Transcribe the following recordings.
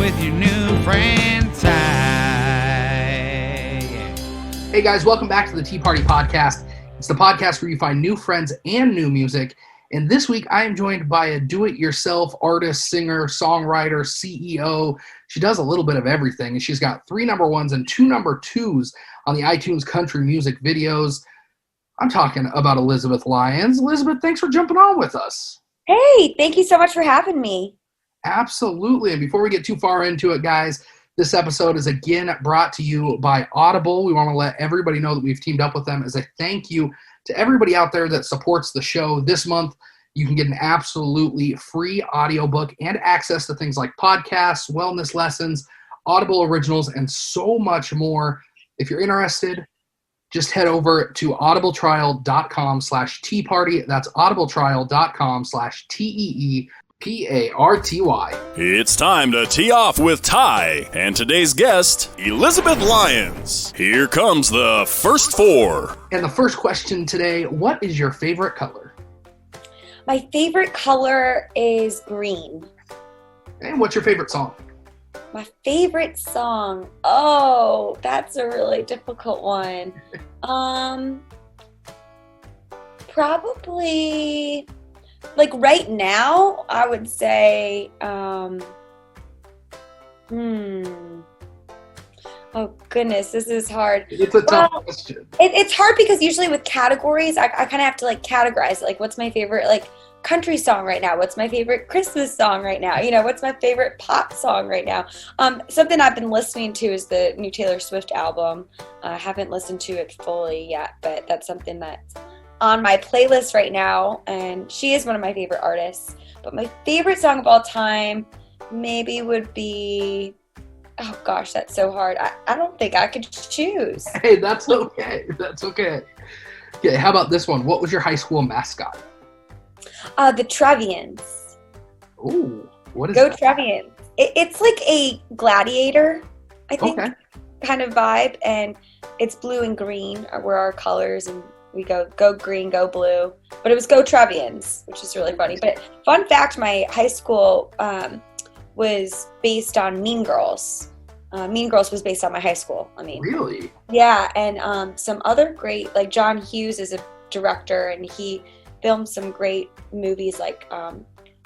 with your new friend Ty. Hey guys, welcome back to the Tea Party Podcast. It's the podcast where you find new friends and new music. And this week I am joined by a do-it-yourself artist, singer, songwriter, CEO. She does a little bit of everything, and she's got 3 number ones and 2 number twos on the iTunes country music videos. I'm talking about Elizabeth Lyons. Elizabeth, thanks for jumping on with us. Hey, thank you so much for having me. Absolutely. And before we get too far into it, guys, this episode is again brought to you by Audible. We want to let everybody know that we've teamed up with them as a thank you to everybody out there that supports the show. This month, you can get an absolutely free audiobook and access to things like podcasts, wellness lessons, Audible originals, and so much more. If you're interested, just head over to audibletrial.com/teaparty. That's audibletrial.com/TEEPARTY. It's time to tee off with Ty and today's guest, Elizabeth Lyons. Here comes the first 4. And the first question today, what is your favorite color? My favorite color is green. And what's your favorite song? My favorite song. Oh, that's a really difficult one. Probably, like right now, I would say, oh goodness, this is hard. It's a tough question. It's hard because usually with categories, I kind of have to like categorize it. Like, what's my favorite like country song right now? What's my favorite Christmas song right now? You know, what's my favorite pop song right now? Something I've been listening to is the new Taylor Swift album. I haven't listened to it fully yet, but that's something that's on my playlist right now, and she is one of my favorite artists. But my favorite song of all time maybe would be, oh gosh, that's so hard. I don't think I could choose. Hey, that's okay. That's okay. Okay, how about this one? What was your high school mascot? The Trevians. Ooh, what is Go that? Trevians. It's like a gladiator, I think, kind of vibe, and it's blue and green were our colors, and we go green, go blue. But it was Go Trevians, which is really funny. But fun fact, my high school was based on Mean Girls. Mean Girls was based on my high school. I mean, Really? yeah, and some other great, like John Hughes is a director, and he filmed some great movies like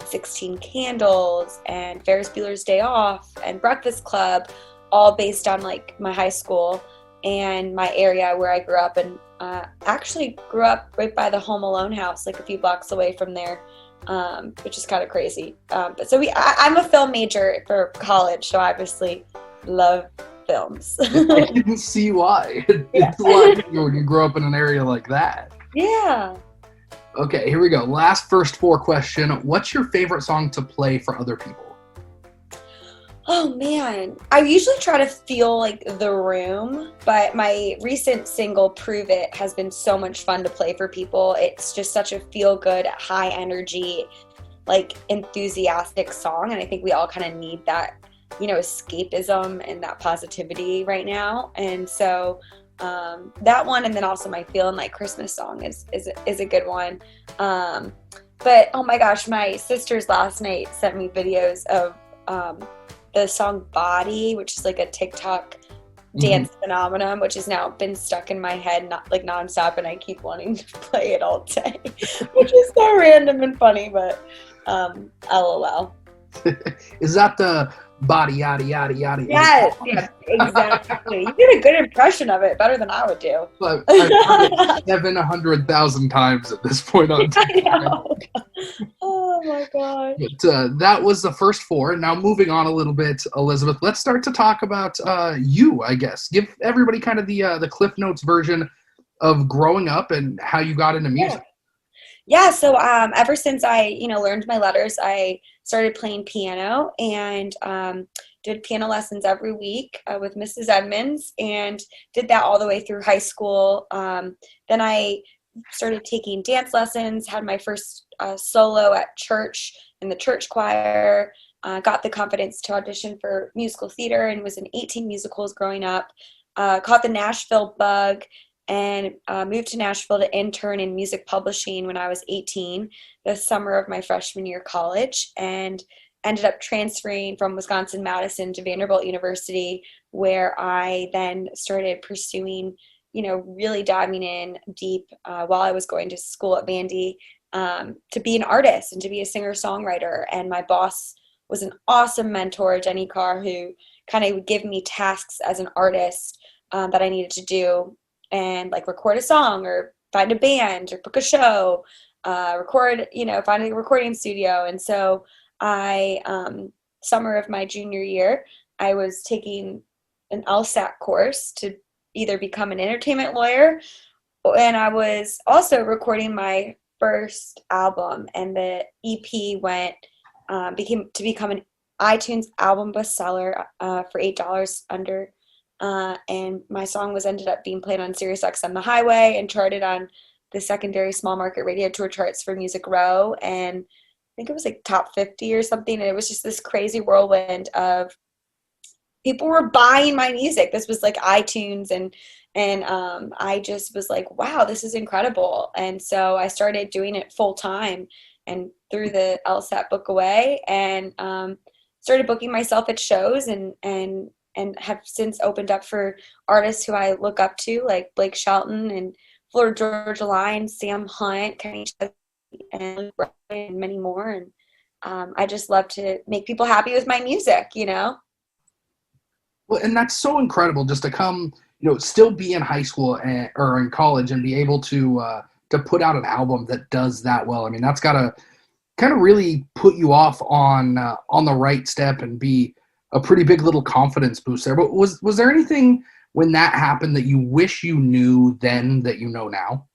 16 Candles and Ferris Bueller's Day Off and Breakfast Club, all based on like my high school and my area where I grew up, and actually grew up right by the Home Alone house, like a few blocks away from there, which is kind of crazy. But so I'm a film major for college, so I obviously love films. I didn't see why. It's like when you grow up in an area like that. Yeah. Okay, here we go. Last first 4 question. What's your favorite song to play for other people? Oh man, I usually try to feel like the room, but my recent single, Prove It, has been so much fun to play for people. It's just such a feel-good, high energy, like enthusiastic song, and I think we all kind of need that, you know, escapism and that positivity right now. And so that one, and then also my Feelin' Like Christmas song is a good one. But oh my gosh, my sisters last night sent me videos of the song Body, which is like a TikTok dance phenomenon, which has now been stuck in my head nonstop, and I keep wanting to play it all day, which is so random and funny, but LOL. Is that the body yada yada yada? Yes, exactly. You did a good impression of it, better than I would do. I've heard it 700,000 times at this point on time. I know. Oh my god. But that was the first 4. Now moving on a little bit, Elizabeth, let's start to talk about you, I guess. Give everybody kind of the Cliff Notes version of growing up and how you got into music. Yeah, so ever since I, learned my letters, I started playing piano and did piano lessons every week with Mrs. Edmonds, and did that all the way through high school. Then I started taking dance lessons, had my first solo at church in the church choir, got the confidence to audition for musical theater, and was in 18 musicals growing up, caught the Nashville bug, and moved to Nashville to intern in music publishing when I was 18, the summer of my freshman year of college, and ended up transferring from Wisconsin-Madison to Vanderbilt University, where I then started pursuing, really diving in deep while I was going to school at Vandy, to be an artist and to be a singer-songwriter. And my boss was an awesome mentor, Jenny Carr, who kind of would give me tasks as an artist that I needed to do, and like record a song or find a band or book a show, find a recording studio. And so summer of my junior year, I was taking an LSAT course to either become an entertainment lawyer, and I was also recording my first album, and the EP become an iTunes album bestseller for $8 under, and my song ended up being played on SiriusXM The Highway and charted on the secondary small market radio tour charts for Music Row, and I think it was like top 50 or something. And it was just this crazy whirlwind of people were buying my music. This was like iTunes, and I just was like, wow, this is incredible. And so I started doing it full time and threw the LSAT book away, and started booking myself at shows, and have since opened up for artists who I look up to, like Blake Shelton and Florida Georgia Line, Sam Hunt, Kenny Chesney, and Luke Bryan, and many more. And I just love to make people happy with my music, Well, and that's so incredible, just to come, still be in high school or in college and be able to put out an album that does that well. I mean, that's got to kind of really put you off on the right step and be a pretty big little confidence boost there. But was there anything when that happened that you wish you knew then that you know now?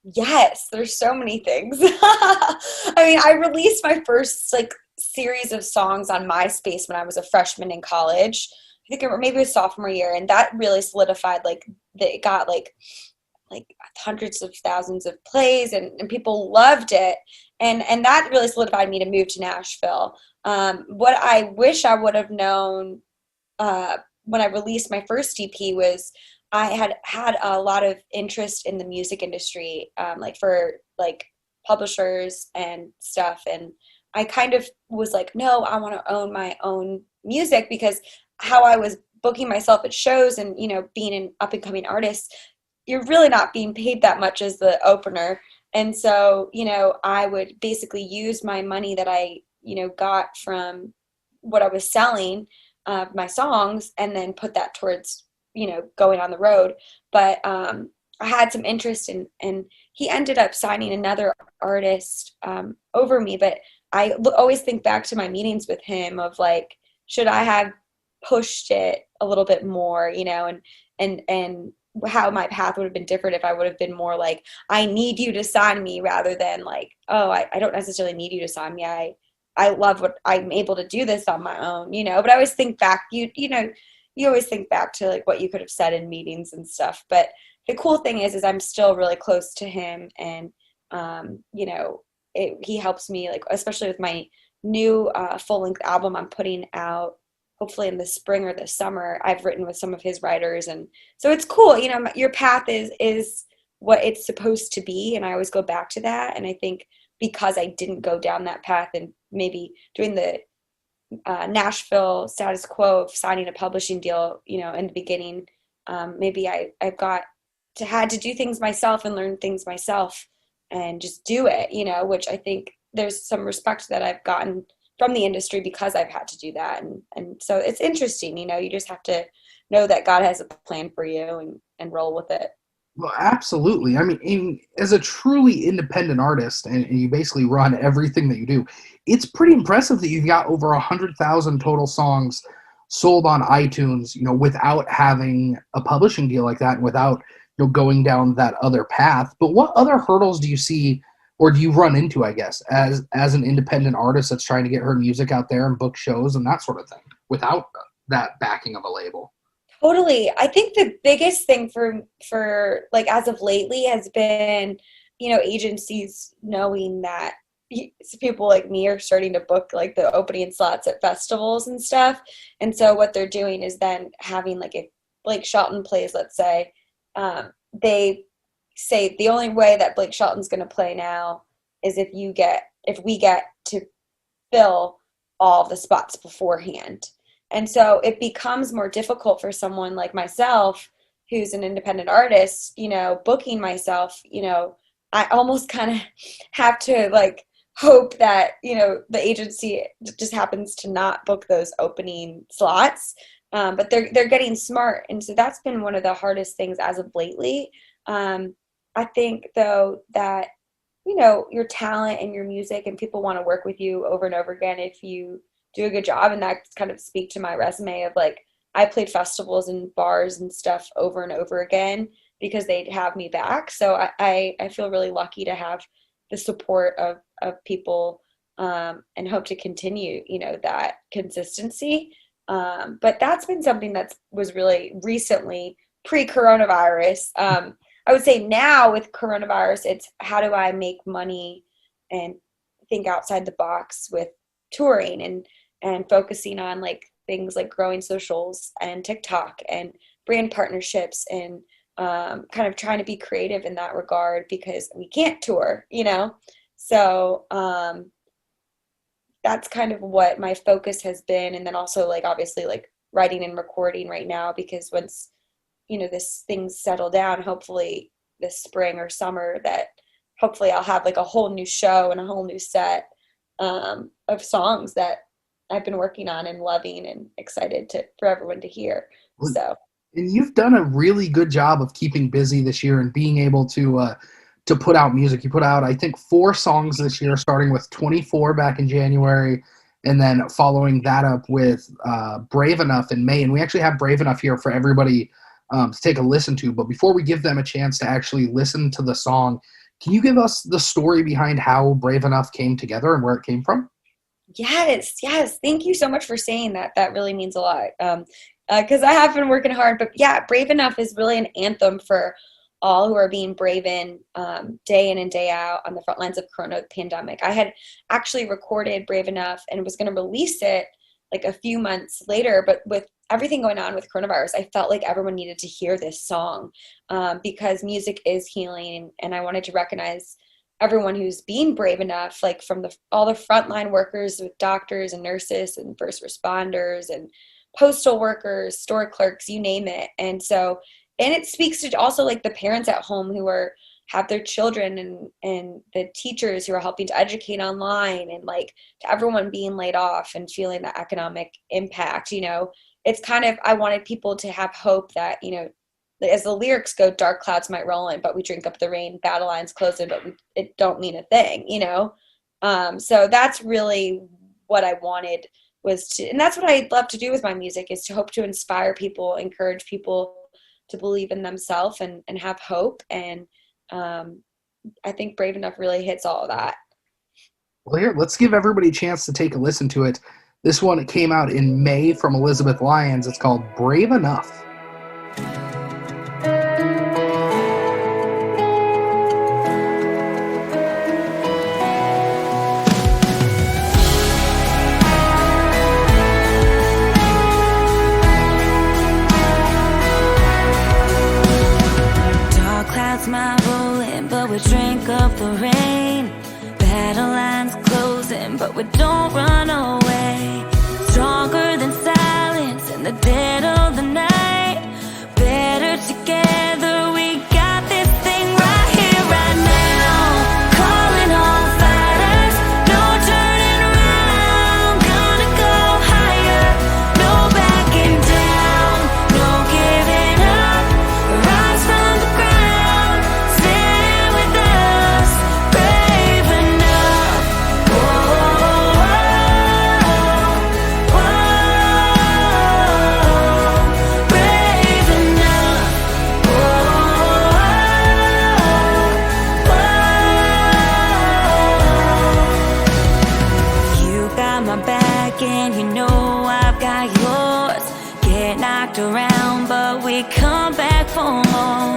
Yes, there's so many things. I mean, I released my first series of songs on MySpace when I was a freshman in college. I think maybe it was sophomore year, and that really solidified that it got like hundreds of thousands of plays, and people loved it, and that really solidified me to move to Nashville. What I wish I would have known when I released my first EP was I had a lot of interest in the music industry, for publishers and stuff, and I kind of was like, no, I want to own my own music, because how I was booking myself at shows and being an up and coming artist, you're really not being paid that much as the opener. And so I would basically use my money that I got from what I was selling my songs, and then put that towards going on the road. But I had some interest in, and he ended up signing another artist over me. But I always think back to my meetings with him of should I have pushed it a little bit more, and how my path would have been different if I would have been more I need you to sign me, rather than oh, I don't necessarily need you to sign me. I love what I'm able to do this on my own, but I always think back, you always think back to what you could have said in meetings and stuff. But the cool thing is I'm still really close to him, and he helps me, especially with my new full-length album I'm putting out hopefully in the spring or the summer. I've written with some of his writers, and so it's cool. Your path is what it's supposed to be, and I always go back to that. And I think because I didn't go down that path, and maybe doing the Nashville status quo of signing a publishing deal, in the beginning, maybe I've had to do things myself and learn things myself and just do it, which I think there's some respect that I've gotten from the industry because I've had to do that. And so it's interesting, you just have to know that God has a plan for you and roll with it. Well, absolutely. I mean, as a truly independent artist, and you basically run everything that you do, it's pretty impressive that you've got over 100,000 total songs sold on iTunes, without having a publishing deal like that, and without, going down that other path. But what other hurdles do you see, or do you run into, I guess, as an independent artist that's trying to get her music out there and book shows and that sort of thing, without that backing of a label? Totally. I think the biggest thing for as of lately has been, agencies knowing that people like me are starting to book the opening slots at festivals and stuff. And so what they're doing is then having if Blake Shelton plays, let's say, they say the only way that Blake Shelton's going to play now is if we get to fill all the spots beforehand. And so it becomes more difficult for someone like myself, who's an independent artist, booking myself, I almost kind of have to like hope that, the agency just happens to not book those opening slots. But they're getting smart. And so that's been one of the hardest things as of lately. I think though that, your talent and your music and people want to work with you over and over again if you do a good job. And that kind of speak to my resume of like, I played festivals and bars and stuff over and over again because they'd have me back. So I feel really lucky to have the support of people, and hope to continue, that consistency. But that's been something that was really recently pre-coronavirus. I would say now with coronavirus, it's how do I make money and think outside the box with touring and focusing on like things like growing socials and TikTok and brand partnerships and kind of trying to be creative in that regard because we can't tour, So that's kind of what my focus has been. And then also like obviously like writing and recording right now because once, this thing's settle down, hopefully this spring or summer that hopefully I'll have like a whole new show and a whole new set of songs that I've been working on and loving and excited for everyone to hear. So. And you've done a really good job of keeping busy this year and being able to put out music. You put out, I think, 4 songs this year, starting with 24 back in January, and then following that up with Brave Enough in May. And we actually have Brave Enough here for everybody to take a listen to. But before we give them a chance to actually listen to the song, can you give us the story behind how Brave Enough came together and where it came from? Yes. Thank you so much for saying that. That really means a lot. Because I have been working hard. But yeah, Brave Enough is really an anthem for all who are being brave day in and day out on the front lines of Corona pandemic. I had actually recorded Brave Enough and was going to release it like a few months later, but with everything going on with coronavirus, I felt like everyone needed to hear this song because music is healing, and I wanted to recognize everyone who's being brave enough, like from all the frontline workers with doctors and nurses and first responders and postal workers, store clerks, you name it. And it speaks to also like the parents at home who have their children and the teachers who are helping to educate online and like to everyone being laid off and feeling the economic impact. It's kind of, I wanted people to have hope that, as the lyrics go, dark clouds might roll in, but we drink up the rain, battle lines closing, but it don't mean a thing, So that's really what I wanted and that's what I love to do with my music, is to hope to inspire people, encourage people to believe in themselves and have hope. And I think Brave Enough really hits all of that. Well, here, let's give everybody a chance to take a listen to it. This one came out in May from Elizabeth Lyons. It's called Brave Enough. We drink up the rain, battle lines closing, but we don't run away. Stronger than silence in the dead of the night. Better together, we got this thing right here, right now. Calling all fighters, no turning around. Gonna go higher, no backing down, no giving up. Rise from the ground, stand with us, brave enough. Whoa, whoa, whoa, brave enough. Whoa, whoa. You got my back and you know I've got yours. Get knocked around, but we come back for more.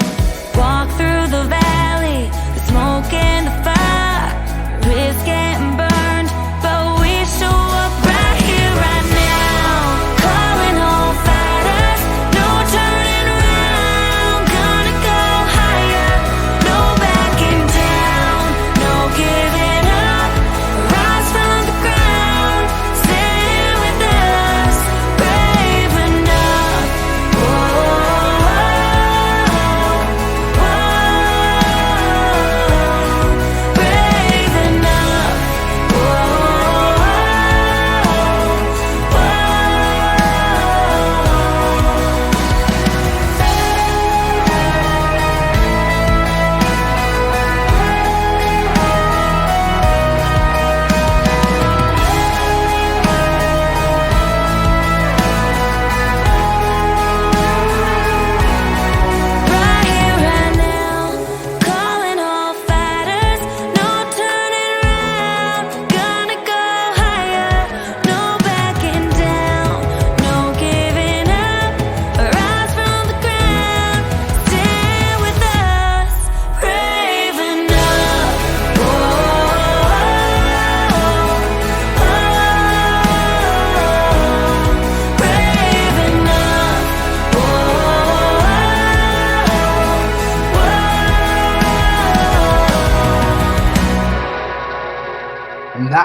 Walk through the valley, the smoke and the fire. Risk getting burned, but we show up right here, right now. Calling all fighters, no turning around. Gonna go higher, no backing down, no giving up. Rise from the ground, stand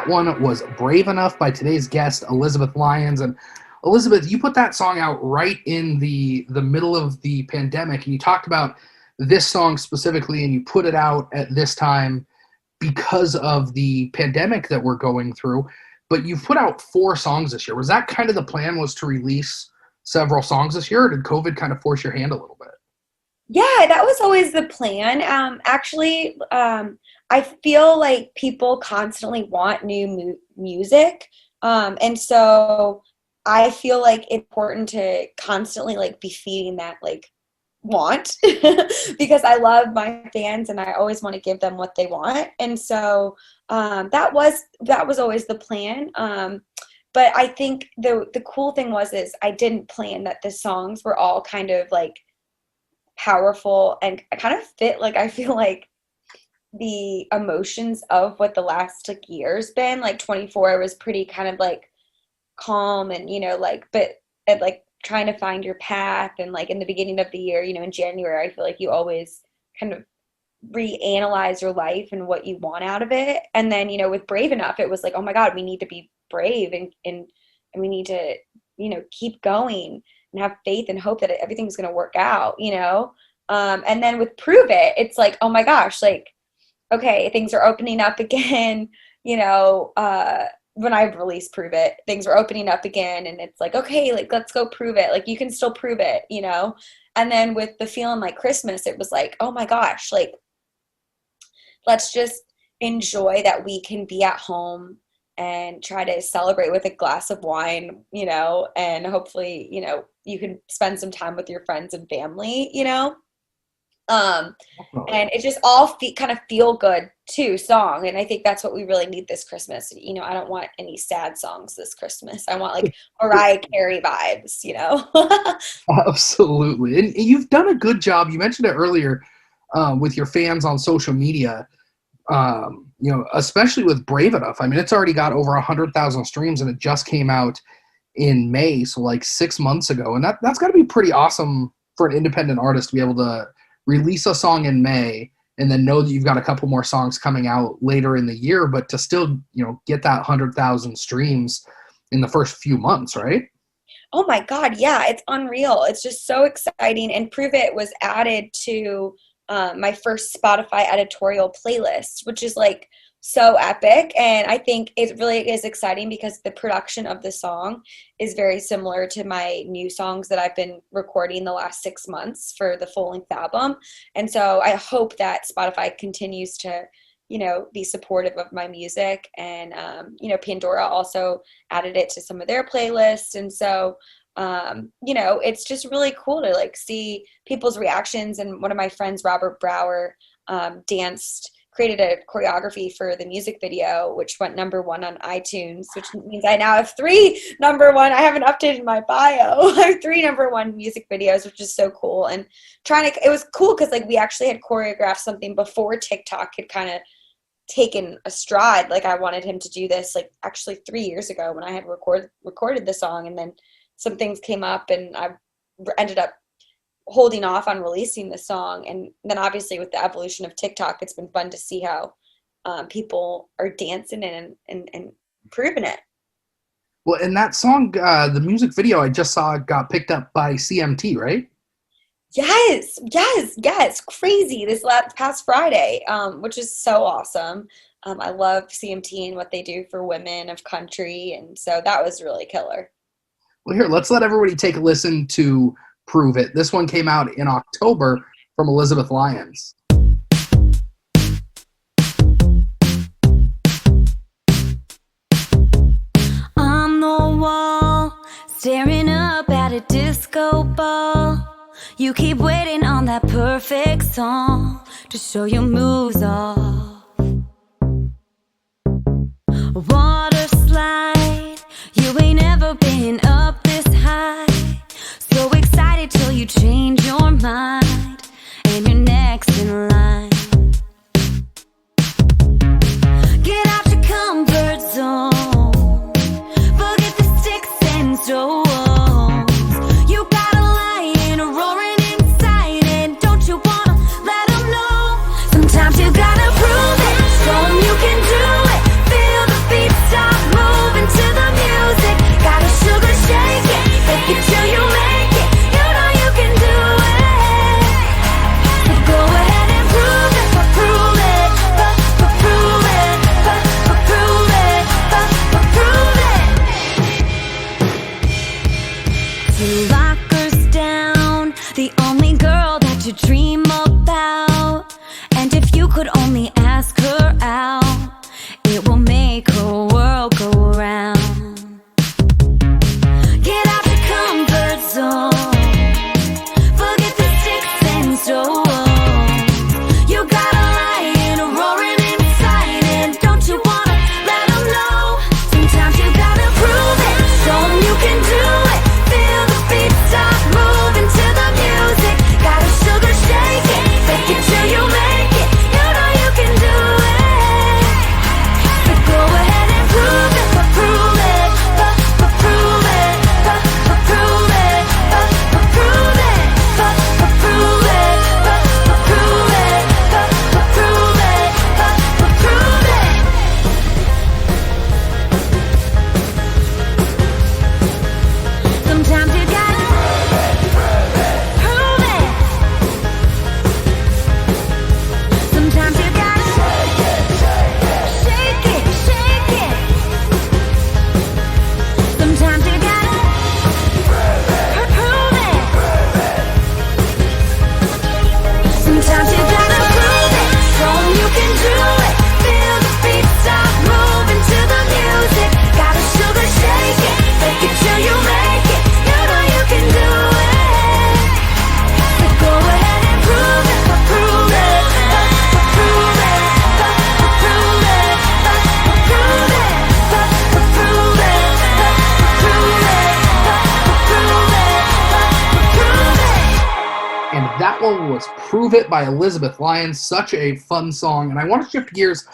one was Brave Enough by today's guest, Elizabeth Lyons. And Elizabeth, you put that song out right in the middle of the pandemic, and you talked about this song specifically, and you put it out at this time because of the pandemic that we're going through. But you've put out 4 songs this year. Was that kind of the plan, was to release several songs this year, or did COVID kind of force your hand a little bit? Yeah, that was always the plan. I feel like people constantly want new music. And so I feel like it's important to constantly like be feeding that like want because I love my fans and I always want to give them what they want. And so that was always the plan. But I think the cool thing is I didn't plan that the songs were all kind of like powerful and kind of fit, like I feel like the emotions of what the last like year's been. Like 24 was pretty kind of like calm and, you know, like, but and like trying to find your path. And like in the beginning of the year, you know, in January, I feel like you always kind of reanalyze your life and what you want out of it. And then, you know, with Brave Enough, it was like, oh my God, we need to be brave and we need to, you know, keep going and have faith and hope that everything's going to work out, you know? And then with Prove It, it's like, oh my gosh, like, okay, things are opening up again, you know, when I released Prove It, things were opening up again, and it's like, okay, like, let's go prove it. Like, you can still prove it, you know? And then with the Feeling Like Christmas, it was like, oh my gosh, like, let's just enjoy that we can be at home and try to celebrate with a glass of wine, you know, and hopefully, you know, you can spend some time with your friends and family, you know? And it just all kind of feel good too song. And I think that's what we really need this Christmas. You know, I don't want any sad songs this Christmas. I want like Mariah Carey vibes, you know? Absolutely. And you've done a good job. You mentioned it earlier with your fans on social media, you know, especially with Brave Enough. I mean, it's already got over 100,000 streams and it just came out in May. So like 6 months ago. And that's gotta be pretty awesome for an independent artist to be able to release a song in May and then know that you've got a couple more songs coming out later in the year, but to still, you know, get that 100,000 streams in the first few months, right? Oh my God. Yeah. It's unreal. It's just so exciting. And Prove It was added to my first Spotify editorial playlist, which is like so epic. And I think it really is exciting because the production of the song is very similar to my new songs that I've been recording the last 6 months for the full-length album. And so I hope that Spotify continues to, you know, be supportive of my music. And, you know, Pandora also added it to some of their playlists. And so, you know, it's just really cool to like see people's reactions. And one of my friends, Robert Brower, created a choreography for the music video, which went #1 on iTunes, which means I now have 3 #1. I haven't updated my bio. I have 3 #1 music videos, which is so cool. And it was cool because like we actually had choreographed something before TikTok had kind of taken a stride. Like I wanted him to do this like actually 3 years ago when I had recorded the song, and then some things came up and I ended up holding off on releasing the song. And then obviously with the evolution of TikTok, it's been fun to see how people are dancing and proving it. Well, and that song, the music video I just saw got picked up by CMT, right? Yes. Crazy this past Friday, which is so awesome. I love CMT and what they do for women of country. And so that was really killer. Well, here, let's let everybody take a listen to Prove It. This one came out in October from Elizabeth Lyons. On the wall, staring up at a disco ball. You keep waiting on that perfect song to show your moves off. Water slide, you ain't ever been up this high. So excited till you change your mind, and you're next in line. Get out your comfort zone, forget the sticks and stones. You got a lion roaring inside, and don't you wanna let them know? Sometimes you gotta prove it, show them you can do it. Feel the beat You lock us down, the only girl that you dream about. And if you could only ask her out, it will make her world go round. Get out the comfort zone, forget the sticks and stones. You got a lion roaring inside, and don't you wanna let them know? Sometimes you gotta prove it, show them you can do it. Feel the beat stop moving to the music. Gotta sugar shake it, fake it till you make it. You know you can do it. So go ahead and prove it, but prove it, but prove it, but prove it, but prove it, but prove it, but prove it, but prove it, but prove it. Sometimes you gotta prove it. Sometimes you gotta shake it, shake it. Sometimes you gotta prove it. Sometimes you gotta prove it, show 'em you can do it. Feel the beat stop moving to the music. Gotta sugar shake it, fake it till you make it. You know you can do it. So go ahead and prove it, but prove it, but prove it, but prove it, but prove it, but prove it, but prove it, but prove it, but prove it. And that one was Prove It by Elizabeth Lyons. Such a fun song. And I want to shift gears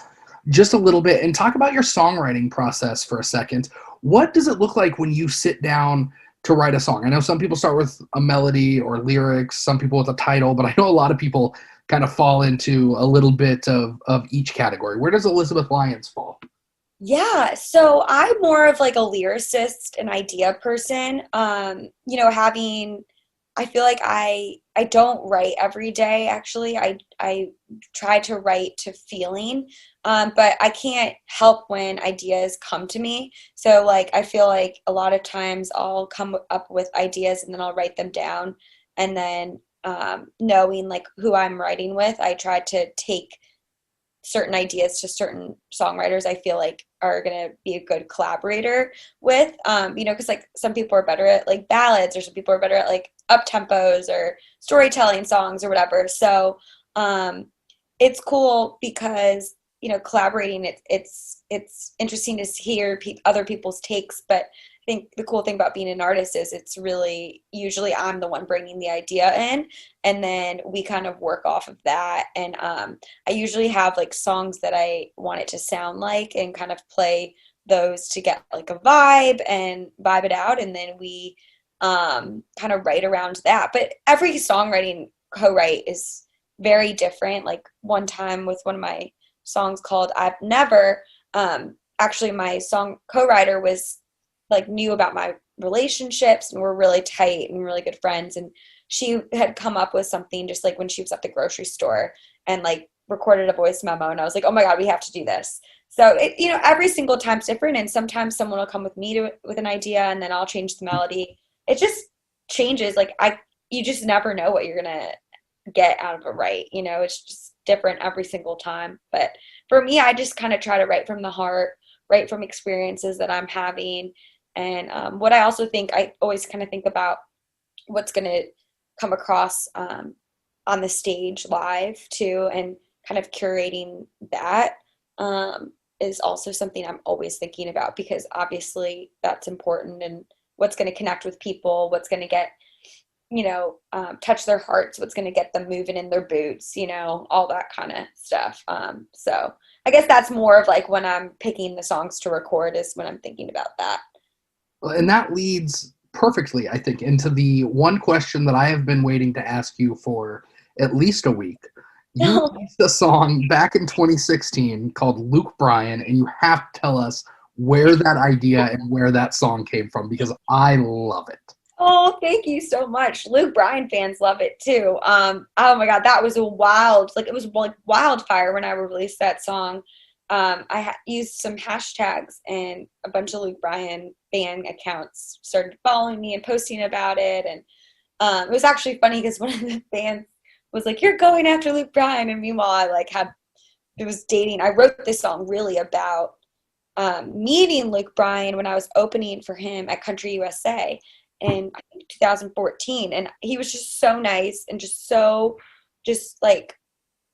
just a little bit and talk about your songwriting process for a second. What does it look like when you sit down to write a song? I know some people start with a melody or lyrics, some people with a title, but I know a lot of people kind of fall into a little bit of each category. Where does Elizabeth Lyons fall? Yeah, so I'm more of like a lyricist, an idea person. I feel like I don't write every day, actually. I try to write to feeling, but I can't help when ideas come to me. So like I feel like a lot of times I'll come up with ideas and then I'll write them down, and then knowing like who I'm writing with, I try to take certain ideas to certain songwriters I feel like are going to be a good collaborator with, because like some people are better at like ballads, or some people are better at like up tempos or storytelling songs or whatever. So it's cool because, collaborating, it's interesting to hear other people's takes, but I think the cool thing about being an artist is it's really usually I'm the one bringing the idea in, and then we kind of work off of that. And I usually have like songs that I want it to sound like, and kind of play those to get like a vibe and vibe it out, and then we kind of write around that. But every songwriting co-write is very different. Like one time with one of my songs called I've Never, actually my song co-writer was like knew about my relationships, and we're really tight and really good friends, and she had come up with something just like when she was at the grocery store and like recorded a voice memo, and I was like, oh my god, we have to do this. So it, every single time's different, and sometimes someone will come with me with an idea, and then I'll change the melody. It just changes. Like you just never know what you're gonna get out of a write. It's just different every single time. But for me, I just kind of try to write from the heart, write from experiences that I'm having. And what I also think, I always kind of think about what's going to come across on the stage live too, and kind of curating that is also something I'm always thinking about, because obviously that's important, and what's going to connect with people, what's going to get, touch their hearts, what's going to get them moving in their boots, all that kind of stuff. So I guess that's more of like when I'm picking the songs to record is when I'm thinking about that. And that leads perfectly, I think, into the one question that I have been waiting to ask you for at least a week. You released a song back in 2016 called Luke Bryan, and you have to tell us where that idea and where that song came from, because I love it. Oh, thank you so much. Luke Bryan fans love it too. Oh my God, that was it was like wildfire when I released that song. used some hashtags, and a bunch of Luke Bryan fan accounts started following me and posting about it. And it was actually funny because one of the fans was like, "You're going after Luke Bryan," and meanwhile I was dating. I wrote this song really about meeting Luke Bryan when I was opening for him at Country USA in, I think, 2014, and he was just so nice and just like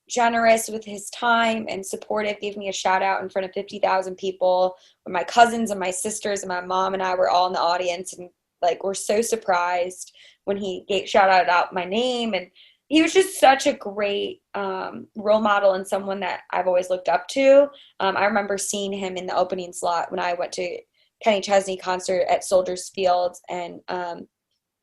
generous with his time and supportive. Gave me a shout out in front of 50,000 people when my cousins and my sisters and my mom and I were all in the audience, and like we're so surprised when he shout out my name. And he was just such a great role model and someone that I've always looked up to. I remember seeing him in the opening slot when I went to Kenny Chesney concert at Soldiers Field, and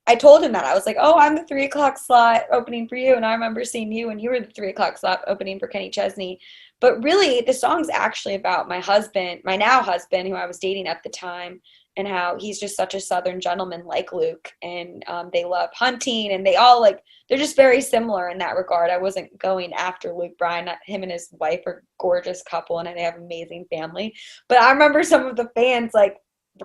I told him that. I was like, "Oh, I'm the 3:00 slot opening for you." And I remember seeing you when you were the 3:00 slot opening for Kenny Chesney. But really, the song's actually about my husband, my now husband, who I was dating at the time, and how he's just such a Southern gentleman like Luke. And they love hunting, and they're just very similar in that regard. I wasn't going after Luke Bryan. Him and his wife are a gorgeous couple, and they have an amazing family. But I remember some of the fans were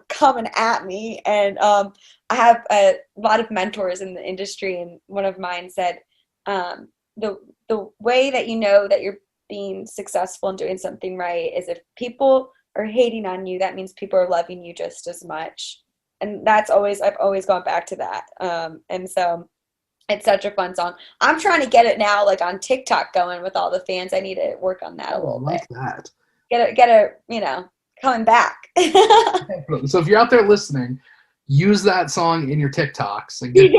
coming at me, and I have a lot of mentors in the industry, and one of mine said, the way that you know that you're being successful and doing something right is if people are hating on you, that means people are loving you just as much. And I've always gone back to that. And so it's such a fun song. I'm trying to get it now, like on TikTok, going with all the fans. I need to work on that a little bit. That. Get it, coming back. So if you're out there listening, use that song in your TikToks and get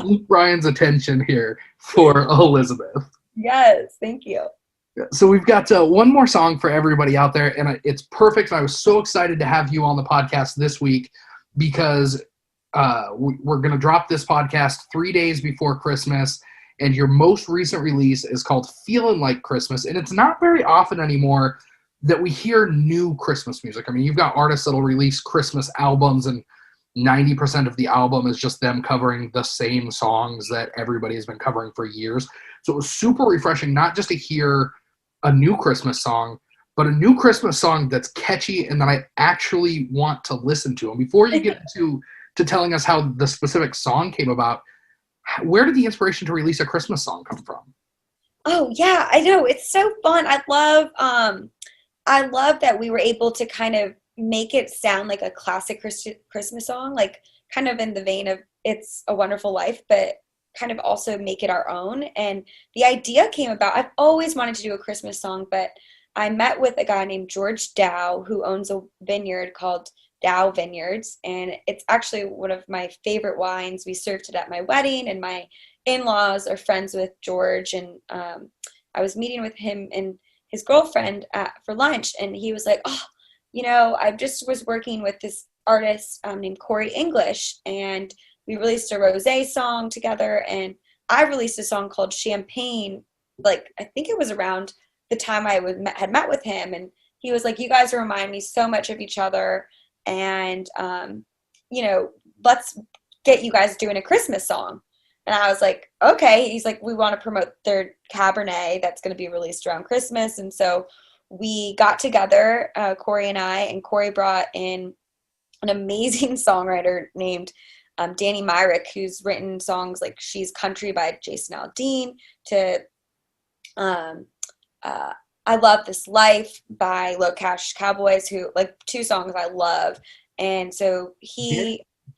Luke Bryan's attention here for Elizabeth. Yes, thank you. So we've got one more song for everybody out there, and it's perfect. I was so excited to have you on the podcast this week because we're going to drop this podcast 3 days before Christmas, and your most recent release is called Feeling Like Christmas, and it's not very often anymore that we hear new Christmas music. I mean, you've got artists that'll release Christmas albums, and 90% of the album is just them covering the same songs that everybody has been covering for years. So it was super refreshing not just to hear a new Christmas song, but a new Christmas song that's catchy and that I actually want to listen to. And before you get into telling us how the specific song came about, where did the inspiration to release a Christmas song come from? Oh yeah, I know. It's so fun. I love that we were able to kind of make it sound like a classic Christmas song, like kind of in the vein of It's a Wonderful Life, but kind of also make it our own. And the idea came about, I've always wanted to do a Christmas song, but I met with a guy named George Dow who owns a vineyard called Dow Vineyards. And it's actually one of my favorite wines. We served it at my wedding, and my in-laws are friends with George. And I was meeting with him and his girlfriend for lunch, and he was like, "Oh, I just was working with this artist named Corey English, and we released a rosé song together, and I released a song called Champagne, like I think it was around the time I had met with him." And he was like, "You guys remind me so much of each other, and let's get you guys doing a Christmas song." And I was like, "Okay." He's like, "We want to promote their Cabernet that's going to be released around Christmas." And so we got together, Corey and I, and Corey brought in an amazing songwriter named Danny Myrick, who's written songs like She's Country by Jason Aldean, to I Love This Life by Low Cash Cowboys, who, like, two songs I love. And so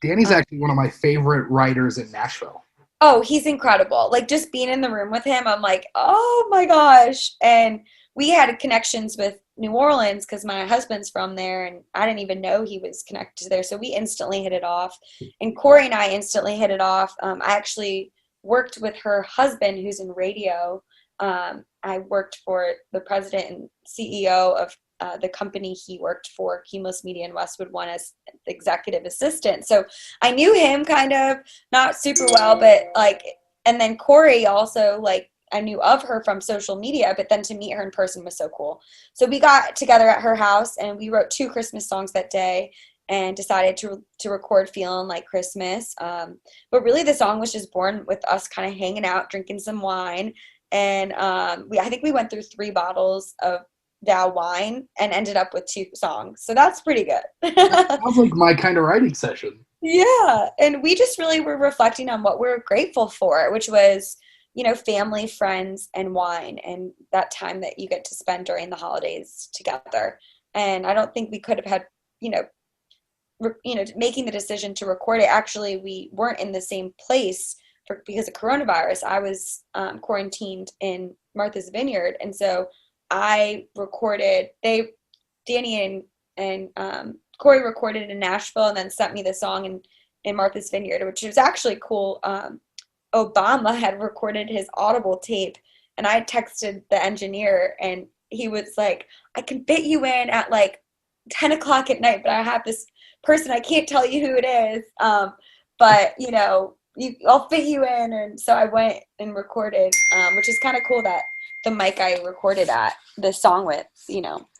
Danny's actually one of my favorite writers in Nashville. Oh, he's incredible. Like, just being in the room with him, I'm like, oh my gosh. And we had connections with New Orleans because my husband's from there, and I didn't even know he was connected to there. So we instantly hit it off. And Corey and I instantly hit it off. I actually worked with her husband, who's in radio. I worked for the president and CEO of the company he worked for, Cumulus Media in Westwood One, as the executive assistant. So I knew him kind of not super well, but and then Corey also, I knew of her from social media, but then to meet her in person was so cool. So we got together at her house, and we wrote 2 Christmas songs that day and decided to record Feeling Like Christmas. But really the song was just born with us kind of hanging out, drinking some wine. And I think we went through 3 bottles of Dow wine and ended up with 2 songs. So that's pretty good. Sounds like my kind of writing session. Yeah. And we just really were reflecting on what we're grateful for, which was, family, friends, and wine, and that time that you get to spend during the holidays together. And I don't think we could have had, making the decision to record it. Actually, we weren't in the same place because of coronavirus. I was quarantined in Martha's Vineyard, and so I recorded. Danny and Corey recorded in Nashville, and then sent me the song in Martha's Vineyard, which was actually cool. Obama had recorded his Audible tape, and I texted the engineer, and he was like, "I can fit you in at like 10 o'clock at night, but I have this person, I can't tell you who it is, but I'll fit you in." And so I went and recorded, which is kind of cool that the mic I recorded at the song with,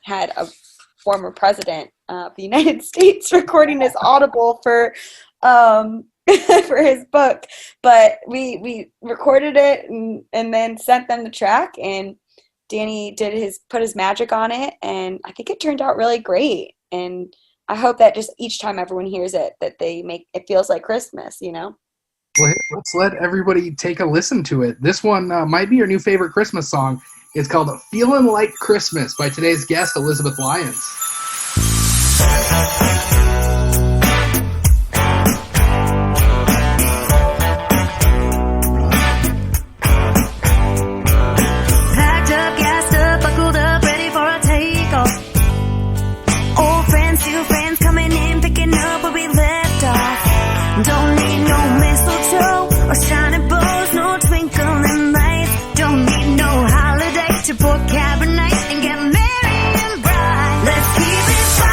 had a former president of the United States recording his Audible for for his book. But we recorded it and then sent them the track, and Danny put his magic on it, and I think it turned out really great. And I hope that just each time everyone hears it, that they make it feels like Christmas, Well, let's let everybody take a listen to it. This one might be your new favorite Christmas song. It's called "Feelin' Like Christmas" by today's guest, Elizabeth Lyons. Packed up, gassed up, buckled up, ready for a takeoff. Old friends, new friends coming in, picking up where we left off. Don't need no mistletoe or shining bows, no twinkling lights. Don't need no holiday to pour Cabernet and get merry and bright. Let's keep it fun,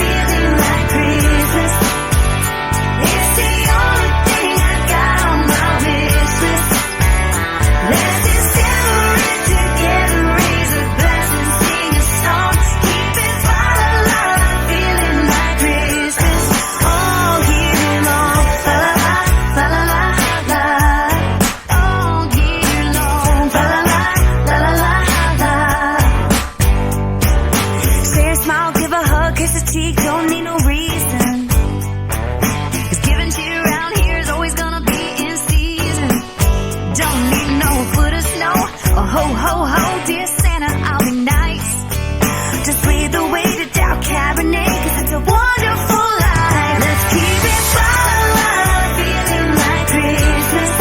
feeling like Christmas. It's the only thing I got on my wish list. Let's just celebrate together, raise a glass and sing a song. Keep it fun, feeling like Christmas all year long. Fa la la, fa la la la, all year long. Fa la la, la la la la. Share a smile, give a hug, kiss a cheek, don't need no reason. 'Cause giving cheer around here is always gonna be in season. Don't need no foot of snow or ho ho ho, dear Santa, I'll be nice. Just lead the way to Dow Cabernet, 'cause it's a wonderful life. Let's keep it fun, feeling like Christmas.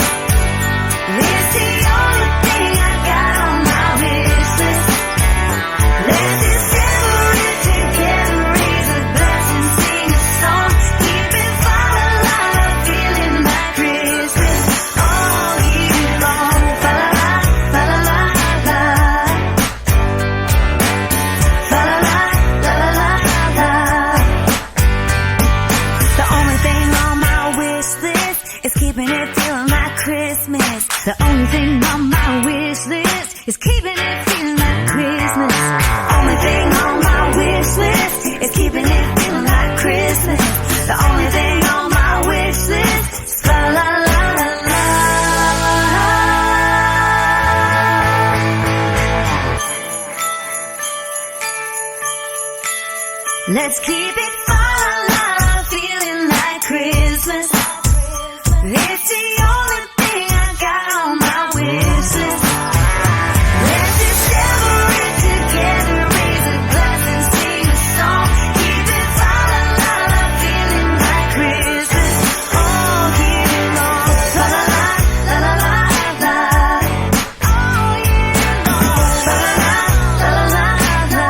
It's the only thing I got on my wish list. Let's just celebrate together, raise a glass and sing a song. Keep it fun, feeling like Christmas all year long. Fa la la, fa la la la, fa la la, la la la la. The only thing on my wish list is keeping it feeling like Christmas. The only thing on my wish list is keeping it feeling like Christmas. Only thing on my wish list is keeping it feeling like Christmas. The only thing on my wish list is fa la la la la. Let's keep it fun, feeling like Christmas. It's the only thing I got on my wish list. Let's just celebrate together, raise a glass and sing a song. Keep it fun, feeling like Christmas all year long. La la la, la la la la, all year long. La la la, la la la la.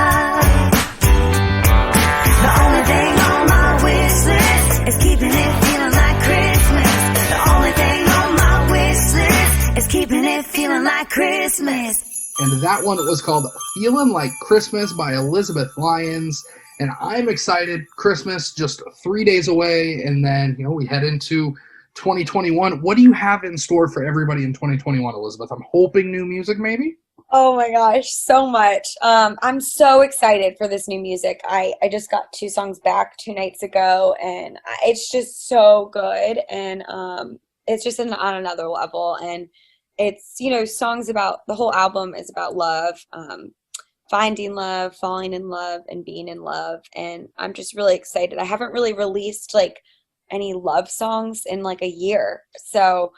The only thing on my wish list is keeping it feeling like Christmas. The only thing on my wish list is keeping it feeling like Christmas. And that one was called "Feelin' Like Christmas" by Elizabeth Lyons. And I'm excited. Christmas just 3 days away, and then we head into 2021. What do you have in store for everybody in 2021, Elizabeth? I'm hoping new music, maybe? Oh my gosh, so much. I'm so excited for this new music. I just got 2 songs back 2 nights ago, and it's just so good. And it's just on another level. And it's, songs about, the whole album is about love, finding love, falling in love, and being in love. And I'm just really excited. I haven't really released like any love songs in like a year. So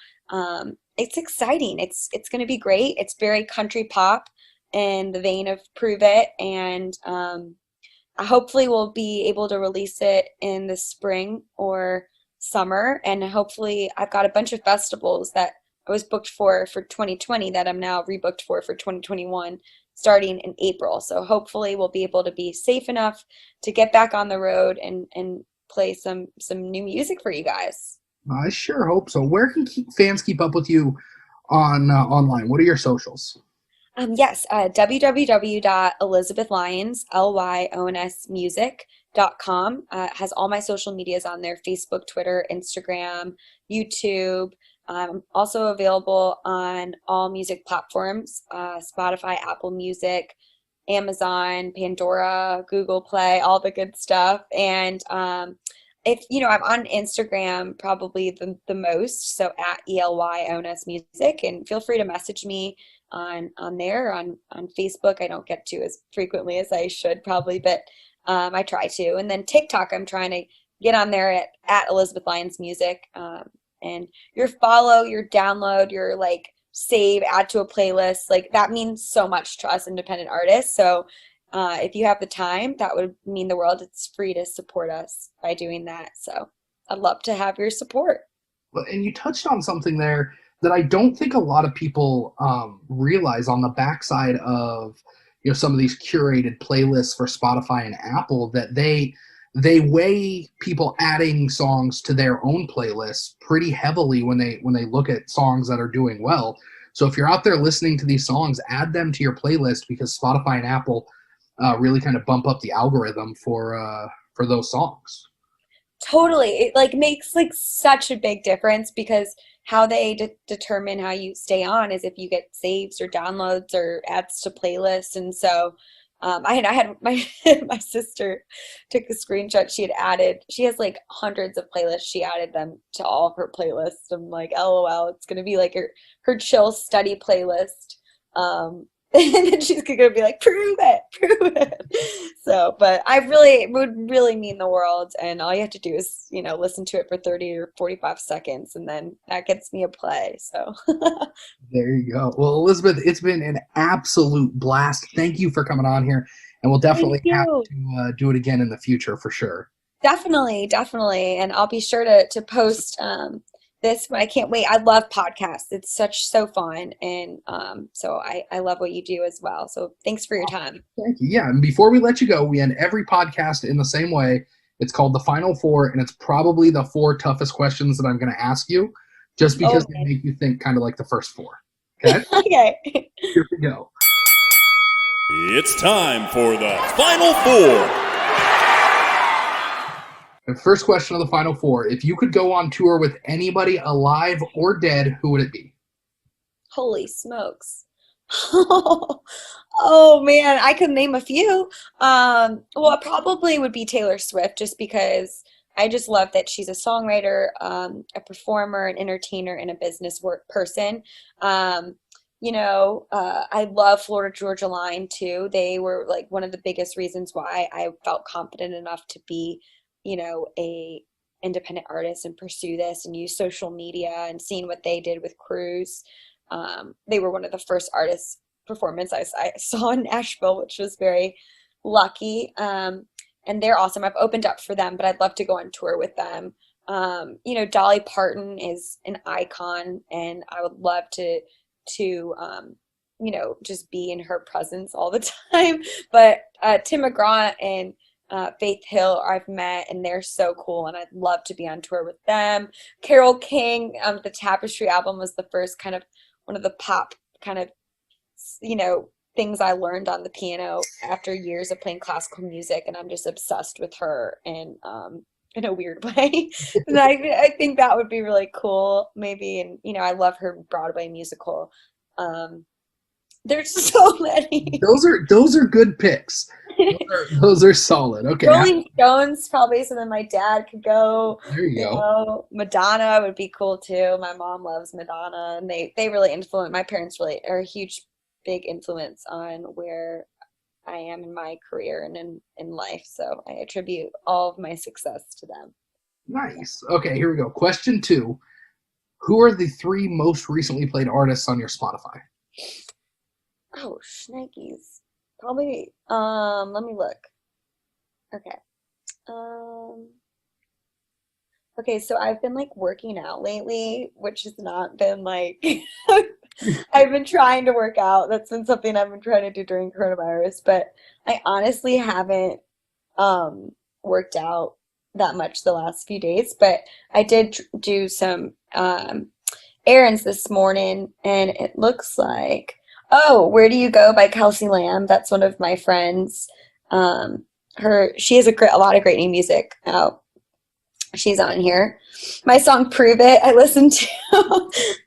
it's exciting. It's going to be great. It's very country pop in the vein of Prove It. And I hopefully will be able to release it in the spring or summer. And hopefully I've got a bunch of festivals that I was booked for 2020 that I'm now rebooked for 2021 starting in April. So hopefully we'll be able to be safe enough to get back on the road and play some new music for you guys. I sure hope so. Where can fans keep up with you on online? What are your socials? Yes, www.elizabethlyons, lyonsmusic.com. Has all my social medias on there: Facebook, Twitter, Instagram, YouTube. I'm also available on all music platforms, Spotify, Apple Music, Amazon, Pandora, Google Play, all the good stuff. And if I'm on Instagram probably the most, so at ELYONS Music, and feel free to message me on there. On Facebook, I don't get to as frequently as I should probably, but I try to. And then TikTok, I'm trying to get on there at Elizabeth Lyons Music. And your follow, your download, your like save, add to a playlist, like that means so much to us independent artists. So if you have the time, that would mean the world. It's free to support us by doing that. So I'd love to have your support. Well, and you touched on something there that I don't think a lot of people realize on the backside of some of these curated playlists for Spotify and Apple, that they weigh people adding songs to their own playlists pretty heavily when they look at songs that are doing well. So if you're out there listening to these songs, add them to your playlist, because Spotify and Apple really kind of bump up the algorithm for those songs. Totally. It like makes like such a big difference, because how they determine how you stay on is if you get saves or downloads or adds to playlists. And so I had my my sister took a screenshot. She has like hundreds of playlists. She added them to all of her playlists. I'm like, LOL, it's gonna be like her chill study playlist. And then she's gonna be like, prove it. So, but it would really mean the world. And all you have to do is, listen to it for 30 or 45 seconds, and then that gets me a play. So there you go. Well, Elizabeth, it's been an absolute blast. Thank you for coming on here, and we'll definitely have to do it again in the future for sure. Definitely. And I'll be sure to post this. I can't wait. I love podcasts. It's so fun. And so I love what you do as well. So thanks for your time. Thank you. Yeah. And before we let you go, we end every podcast in the same way. It's called the Final Four, and it's probably the 4 toughest questions that I'm going to ask you, just because they make you think, kind of like the first 4. Okay? Okay. Here we go. It's time for the Final Four. The first question of the Final Four: if you could go on tour with anybody alive or dead, who would it be? Holy smokes. Oh man, I could name a few. Well, it probably would be Taylor Swift, just because I just love that she's a songwriter, a performer, an entertainer, and a business person. I love Florida Georgia Line too. They were like one of the biggest reasons why I felt confident enough to be a independent artist and pursue this and use social media, and seeing what they did with Cruise. They were one of the first artist performance I saw in Nashville, which was very lucky. And they're awesome. I've opened up for them, but I'd love to go on tour with them. Dolly Parton is an icon, and I would love to just be in her presence all the time. But Tim McGraw and Faith Hill I've met, and they're so cool, and I'd love to be on tour with them. Carole King, the Tapestry album was the first kind of one of the pop kind of things I learned on the piano after years of playing classical music, and I'm just obsessed with her, and in a weird way. And I think that would be really cool, maybe. And I love her Broadway musical. There's so many. Those are good picks. Those are solid. Okay. Rolling Stones probably, so then my dad could go. There you go. Madonna would be cool too. My mom loves Madonna, and they really influence. My parents really are a huge, big influence on where I am in my career and in life. So I attribute all of my success to them. Nice. Okay, here we go. Question 2. Who are the 3 most recently played artists on your Spotify? Oh, shnikes. Probably, let me look. Okay. Okay, so I've been like working out lately, which has not been like I've been trying to work out. That's been something I've been trying to do during coronavirus, but I honestly haven't worked out that much the last few days, but I did do some errands this morning, and it looks like Where Do You Go by Kelsey Lamb. That's one of my friends. She has a lot of great new music out. She's on here. My song Prove It I listened to.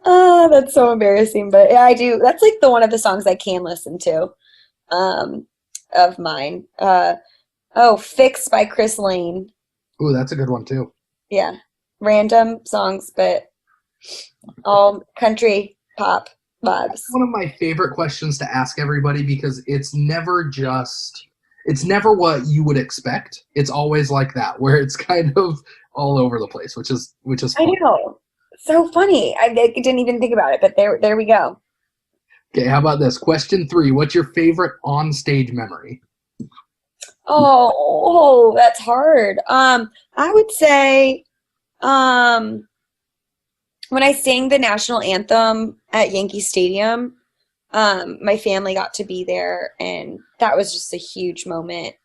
Oh, that's so embarrassing, but yeah, I do. That's like one of the songs I can listen to of mine. Fix by Chris Lane. Ooh, that's a good one too. Yeah. Random songs, but all country pop vibes. That's one of my favorite questions to ask everybody because it's never what you would expect. It's always like that, where it's kind of all over the place, which is fun. I know. So funny. I didn't even think about it, but there we go. Okay, how about this? Question 3. What's your favorite on-stage memory? Oh, that's hard. I would say when I sang the national anthem at Yankee Stadium, my family got to be there, and that was just a huge moment.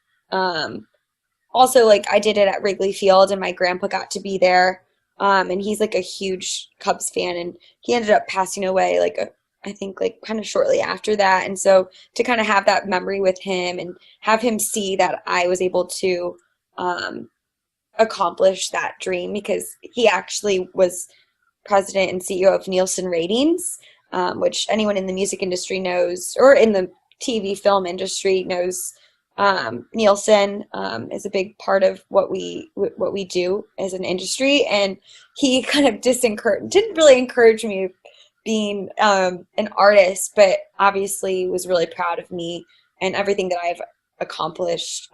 Also, like, I did it at Wrigley Field, and my grandpa got to be there, and he's like a huge Cubs fan, and he ended up passing away I think kind of shortly after that. And so to kind of have that memory with him and have him see that I was able to accomplish that dream, because he actually was president and CEO of Nielsen Ratings, which anyone in the music industry knows, or in the TV film industry knows. Nielsen is a big part of what we do as an industry, and he kind of didn't really encourage me being an artist, but obviously was really proud of me and everything that I've accomplished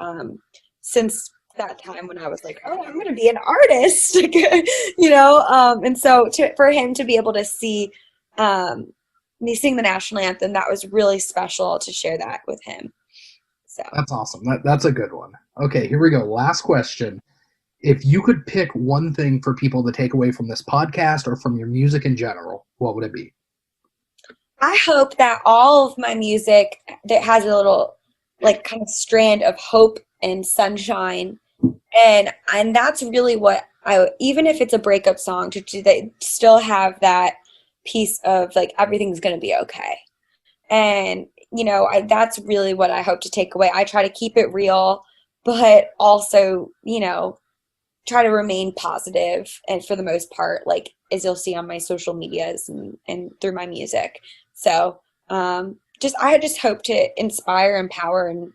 since that time when I was like, oh, I'm going to be an artist, and so for him to be able to see me sing the national anthem, that was really special to share that with him. So that's awesome. That's a good one. Okay, here we go. Last question. If you could pick one thing for people to take away from this podcast or from your music in general, what would it be? I hope that all of my music that has a little kind of strand of hope and sunshine, and that's really what even if it's a breakup song, they still have that piece of everything's going to be okay. And that's really what I hope to take away. I try to keep it real, but also, try to remain positive, and for the most part, as you'll see on my social medias and through my music. So I just hope to inspire, empower, and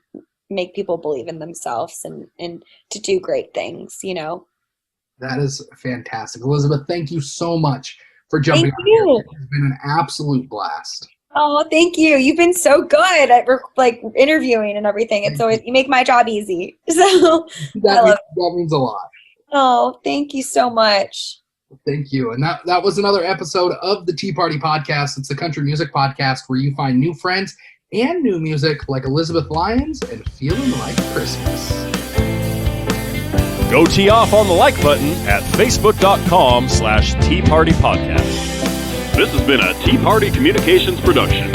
make people believe in themselves and to do great things, That is fantastic. Elizabeth, thank you so much for jumping Thank on you. here. It's been an absolute blast. Oh, thank you. You've been so good at interviewing and everything. It's always, you make my job easy. So That means a lot. Oh, thank you so much. Thank you. And that was another episode of the Tea Party Podcast. It's a country music podcast where you find new friends and new music like Elizabeth Lyons and Feeling Like Christmas. Go tee off on the like button at facebook.com/Tea Party Podcast. This has been a Tea Party Communications production.